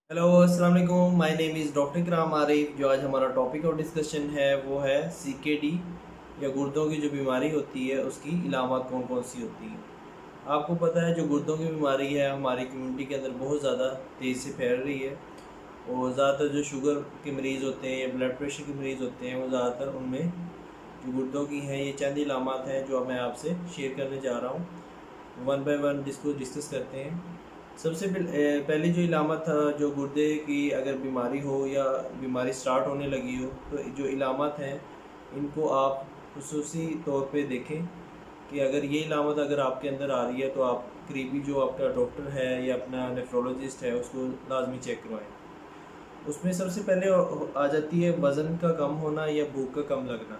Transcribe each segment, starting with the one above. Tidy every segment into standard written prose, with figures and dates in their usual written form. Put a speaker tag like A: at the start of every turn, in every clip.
A: Hello अस्सलाम वालेकुम, my name is doctor इकराम आरिफ। जो आज हमारा टॉपिक और डिस्कशन है वो है सीकेडी या गुर्दों की जो बीमारी होती है उसकी इलामात कौन कौन सी होती हैं। आपको पता है जो गुर्दों की बीमारी है हमारी कम्युनिटी के अंदर बहुत ज़्यादा तेज़ी से फैल रही है। और ज़्यादातर जो शुगर के मरीज़ होते हैं या ब्लड प्रेशर के मरीज़ होते हैं वो ज़्यादातर उनमें जो गुर्दों की हैं ये चंद इलामात हैं जो मैं आपसे शेयर करने जा रहा हूँ। वन बाय वन इसको डिस्कस करते हैं। सबसे पहली जो इलामत था जो गुर्दे की अगर बीमारी हो या बीमारी स्टार्ट होने लगी हो तो जो इलामत हैं इनको आप खुसूसी तौर पे देखें कि अगर ये इलामत अगर आपके अंदर आ रही है तो आप करीबी जो आपका डॉक्टर है या अपना नेफ्रोलॉजिस्ट है उसको लाजमी चेक करवाएं। उसमें सबसे पहले आ जाती है वज़न का कम होना या भूख का कम लगना।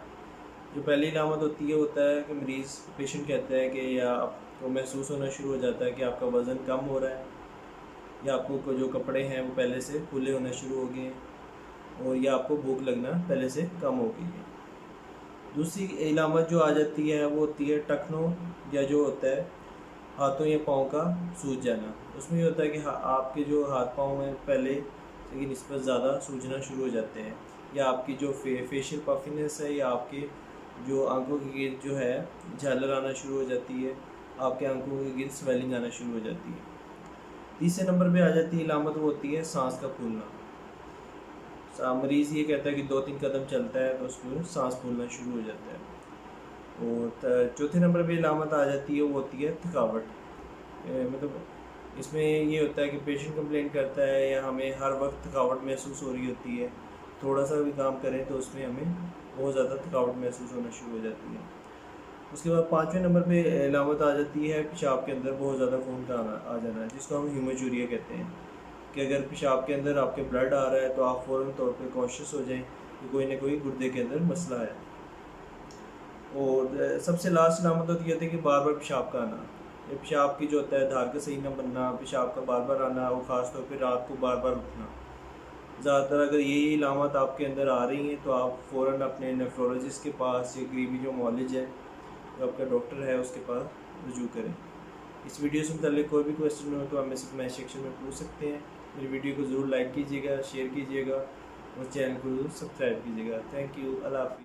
A: जो पहली इलामत होती है होता है कि मरीज़ पेशेंट कहता है कि या आपको महसूस होना शुरू हो जाता है कि आपका वज़न कम हो रहा है या आपको जो कपड़े हैं वो पहले से फूले होने शुरू हो गए हैं और या आपको भूख लगना पहले से कम हो गई है। दूसरी इलामत जो आ जाती है वो होती है टखनों या जो होता है हाथों या पाँव का सूज जाना। उसमें ये होता है कि आपके जो हाथ पाँव में पहले की निस्बत ज़्यादा सूजना शुरू हो जाते हैं या आपकी जो फेशियल पफिनेस है या आपके जो आंखों के गिर्द जो है झालर आना शुरू हो जाती है, आपके आंखों के गिर्द स्वेलिंग आना शुरू हो जाती है। तीसरे नंबर पे आ जाती है इलामत वो होती है सांस का फूलना। मरीज़ ये कहता है कि 2-3 कदम चलता है तो उसको सांस फूलना शुरू हो जाता है। और चौथे नंबर पे इलामत आ जाती है वो होती है थकावट। मतलब इसमें ये होता है कि पेशेंट कंप्लेंट करता है या हमें हर वक्त थकावट महसूस हो रही होती है, थोड़ा सा भी काम करें तो उसमें हमें बहुत ज़्यादा थकावट महसूस होना शुरू हो जाती है। उसके बाद पाँचवें नंबर पे इलामत आ जाती है पेशाब के अंदर बहुत ज़्यादा खून का आ जाना, जिसको हम हीमोजूरिया कहते हैं। कि अगर पेशाब के अंदर आपके ब्लड आ रहा है तो आप फ़ौरन तौर पे कॉन्शियस हो जाएं कि कोई ना कोई गुर्दे के अंदर मसला है। और सबसे लास्ट इलामत होती है कि बार बार पेशाब का आना। ये पेशाब की जो होता है धार का सही ना बनना, पेशाब का बार बार आना और ख़ास तौर पे रात को बार बार उठना। ज़्यादातर अगर यही इलामत आपके अंदर आ रही हैं तो आप फ़ौरन अपने नेफ्रोलॉजिस्ट के पास या करीबी जो मॉलेज है जो आपका डॉक्टर है उसके पास रुजू करें। इस वीडियो से मुताल्लिक़ कोई भी क्वेश्चन हो तो आप मेरे से कमेंट सेक्शन में पूछ सकते हैं। मेरी वीडियो को ज़रूर लाइक कीजिएगा, शेयर कीजिएगा और चैनल को ज़रूर सब्सक्राइब कीजिएगा। Thank you. अल्लाह हाफ़िज़।